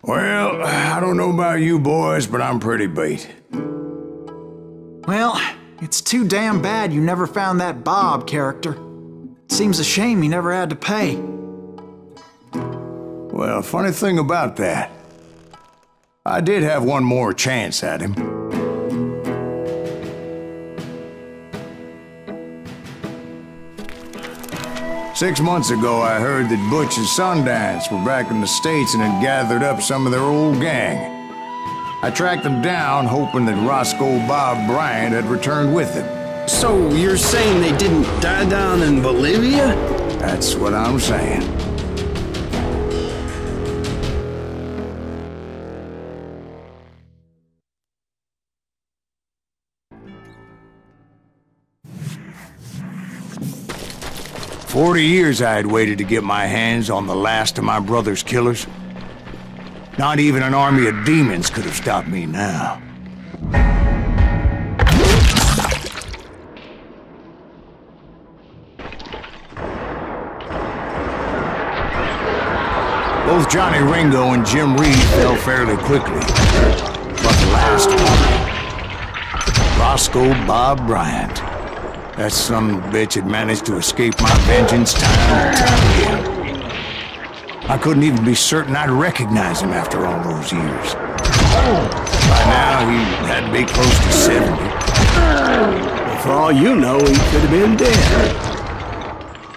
Well, I don't know about you boys, but I'm pretty beat. Well, it's too damn bad you never found that Bob character. Seems a shame you never had to pay. Well, funny thing about that, I did have one more chance at him. Six months ago, I heard that Butch and Sundance were back in the States and had gathered up some of their old gang. I tracked them down, hoping that Roscoe Bob Bryant had returned with them. So you're saying they didn't die down in Bolivia? That's what I'm saying. "40 years I had waited to get my hands on the last of my brother's killers. Not even an army of demons could have stopped me now. Both Johnny Ringo and Jim Reed fell fairly quickly. But the last one, Roscoe Bob Bryant. That son of a bitch had managed to escape my vengeance time and time again. I couldn't even be certain I'd recognize him after all those years. By now, he had to be close to 70. For all you know, he could have been dead.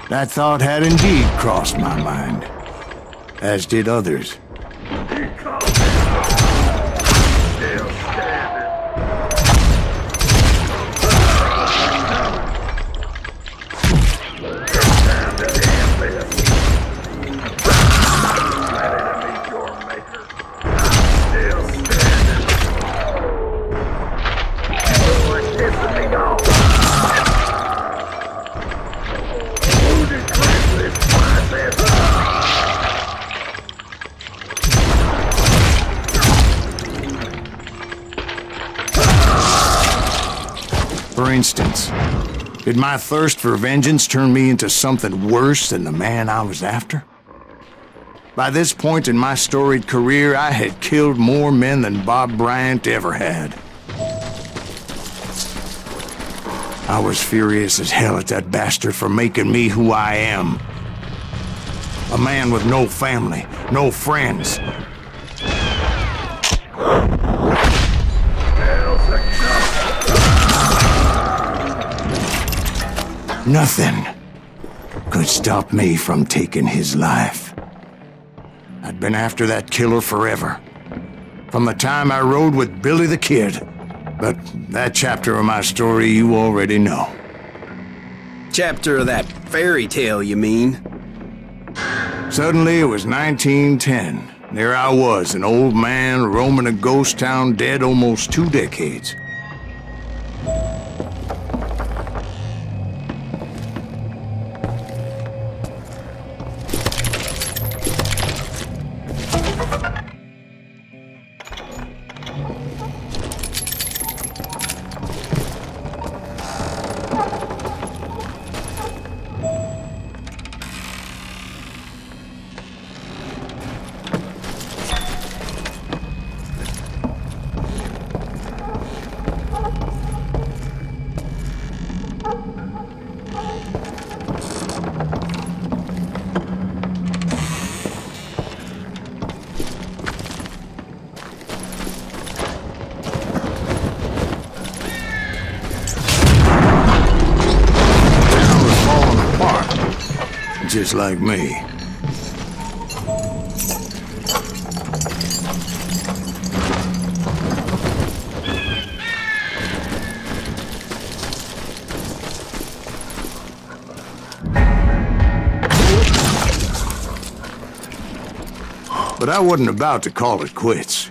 That thought had indeed crossed my mind, as did others. For instance, did my thirst for vengeance turn me into something worse than the man I was after? By this point in my storied career, I had killed more men than Bob Bryant ever had. I was furious as hell at that bastard for making me who I am. A man with no family, no friends. Nothing could stop me from taking his life. I'd been after that killer forever, from the time I rode with Billy the Kid. But that chapter of my story you already know. Chapter of that fairy tale, you mean? Suddenly it was 1910. There I was, an old man roaming a ghost town dead almost 2 decades. Just like me. But I wasn't about to call it quits.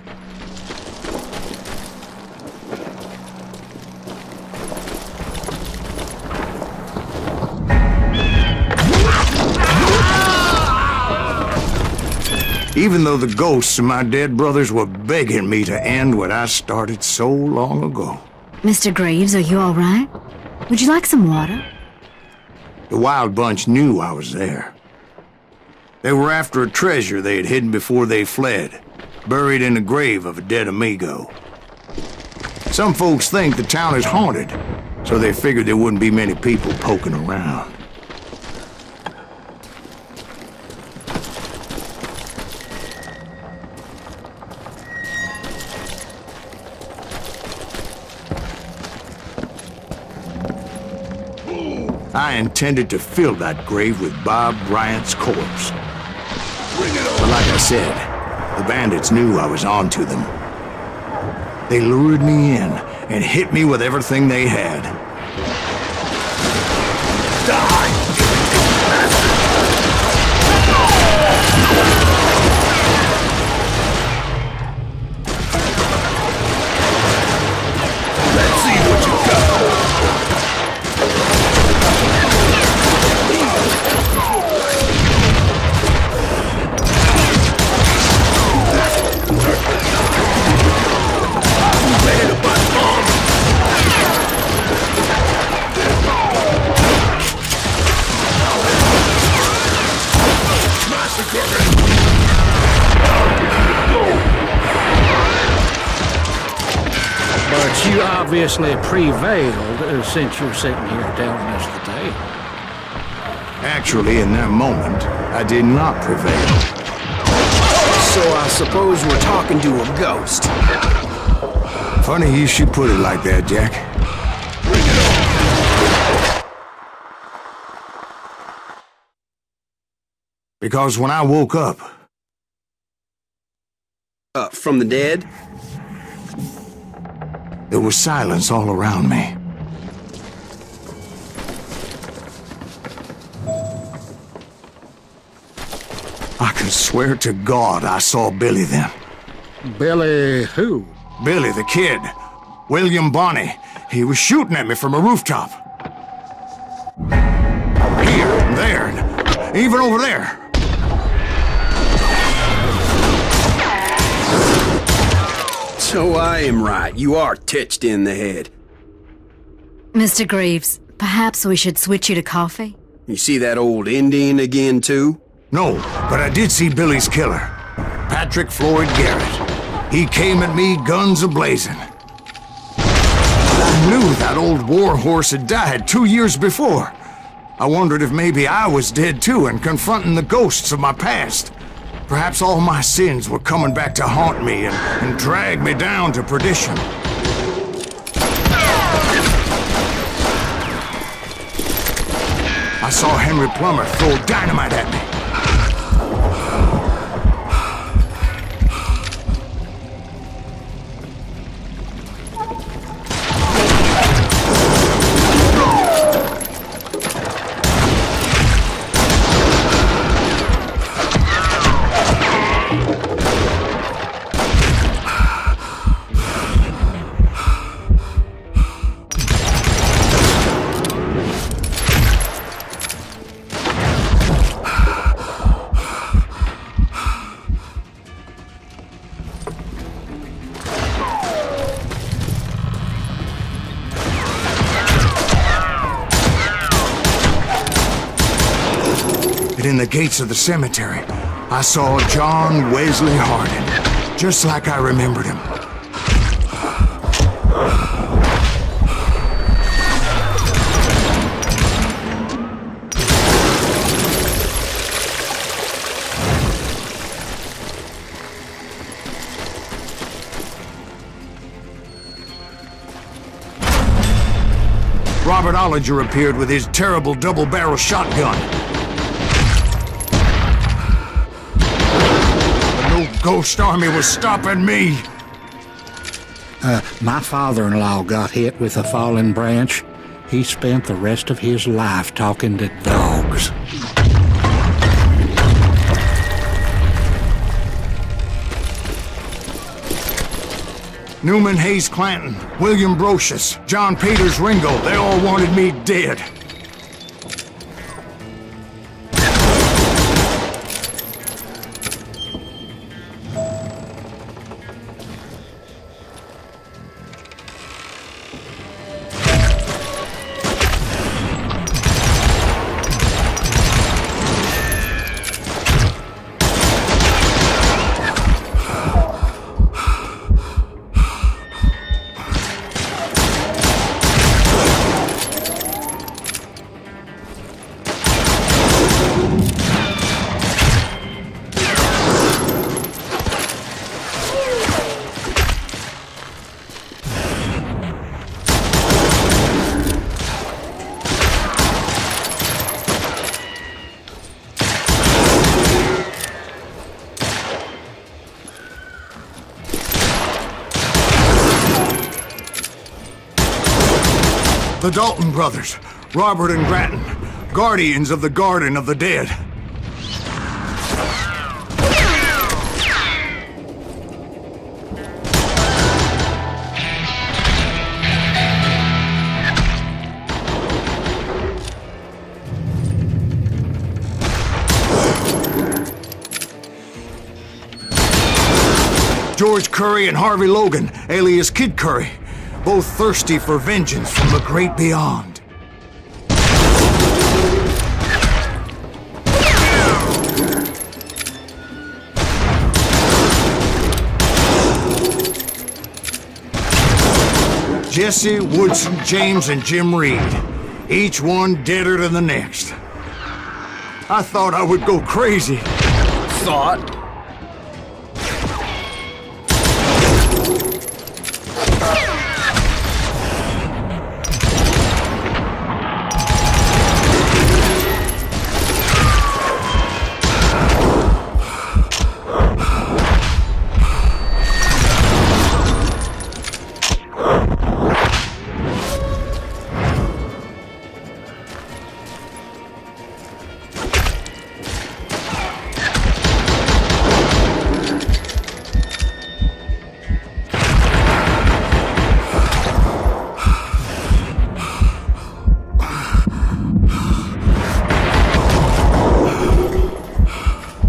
Even though the ghosts of my dead brothers were begging me to end what I started so long ago. Mr. Graves, are you all right? Would you like some water? The Wild Bunch knew I was there. They were after a treasure they had hidden before they fled. buried in the grave of a dead amigo. Some folks think the town is haunted, so they figured there wouldn't be many people poking around. I intended to fill that grave with Bob Bryant's corpse. But like I said, the bandits knew I was on to them. They lured me in and hit me with everything they had. Die! Let's see what you got. But you obviously prevailed since you're sitting here telling us the tale. Actually, in that moment, I did not prevail. So I suppose we're talking to a ghost. Funny you should put it like that, Jack. Bring it on. Because when I woke up... From the dead? There was silence all around me. I can swear to God I saw Billy then. Billy who? Billy the kid. William Bonney. He was shooting at me from a rooftop. Here, and there, and even over there. So I am right. You are titched in the head. Mr. Greaves, perhaps we should switch you to coffee? You see that old Indian again, too? No, but I did see Billy's killer, Patrick Floyd Garrett. He came at me, guns a-blazing. I knew that old war horse had died 2 years before. I wondered if maybe I was dead too and confronting the ghosts of my past. Perhaps all my sins were coming back to haunt me and drag me down to perdition. I saw Henry Plummer throw dynamite at me. In the gates of the cemetery, I saw John Wesley Hardin, just like I remembered him. Robert Ollinger appeared with his terrible double-barrel shotgun. Ghost army was stopping me. My father-in-law got hit with a fallen branch. He spent the rest of his life talking to dogs. Newman Hayes Clanton, William Brocious, John Peters Ringo, they all wanted me dead. The Dalton brothers, Robert and Grattan, guardians of the Garden of the Dead. George Curry and Harvey Logan, alias Kid Curry, both thirsty for vengeance from the great beyond. Jesse, Woodson, James, and Jim Reed, each one deader than the next. I thought I would go crazy. Thought?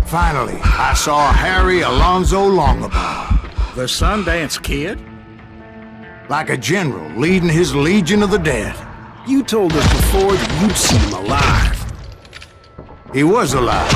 Finally, I saw Harry Alonzo Longabaugh. The Sundance Kid? Like a general leading his Legion of the Dead. You told us before that you'd see him alive. He was alive.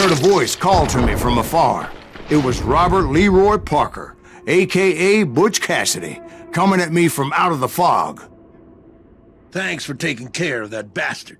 A voice called to me from afar. It was Robert Leroy Parker, a.k.a. Butch Cassidy, coming at me from out of the fog. Thanks for taking care of that bastard.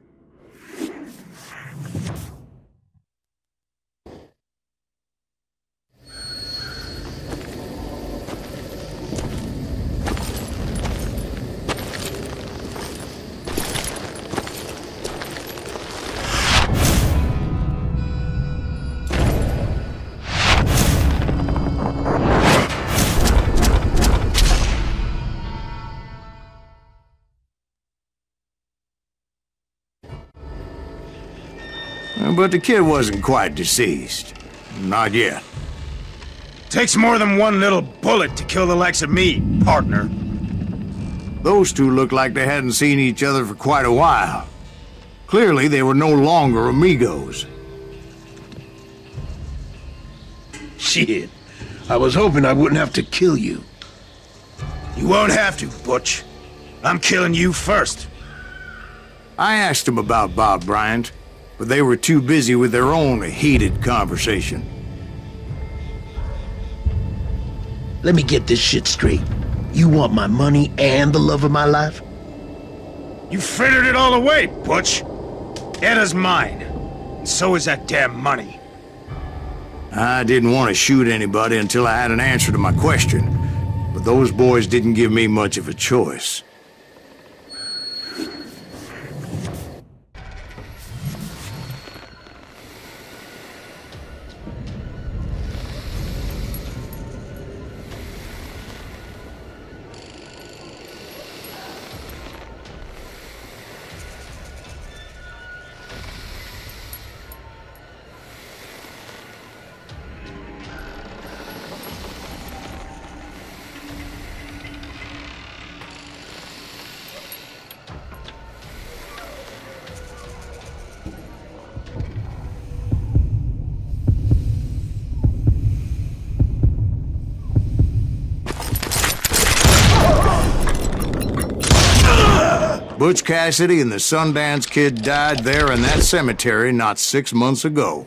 But the kid wasn't quite deceased. Not yet. Takes more than one little bullet to kill the likes of me, partner. Those two looked like they hadn't seen each other for quite a while. Clearly, they were no longer amigos. Shit. I was hoping I wouldn't have to kill you. You won't have to, Butch. I'm killing you first. I asked them about Bob Bryant, but they were too busy with their own heated conversation. Let me get this shit straight. You want my money and the love of my life? You frittered it all away, Butch. Edda's mine. And so is that damn money. I didn't want to shoot anybody until I had an answer to my question, but those boys didn't give me much of a choice. Butch Cassidy and the Sundance Kid died there in that cemetery not 6 months ago.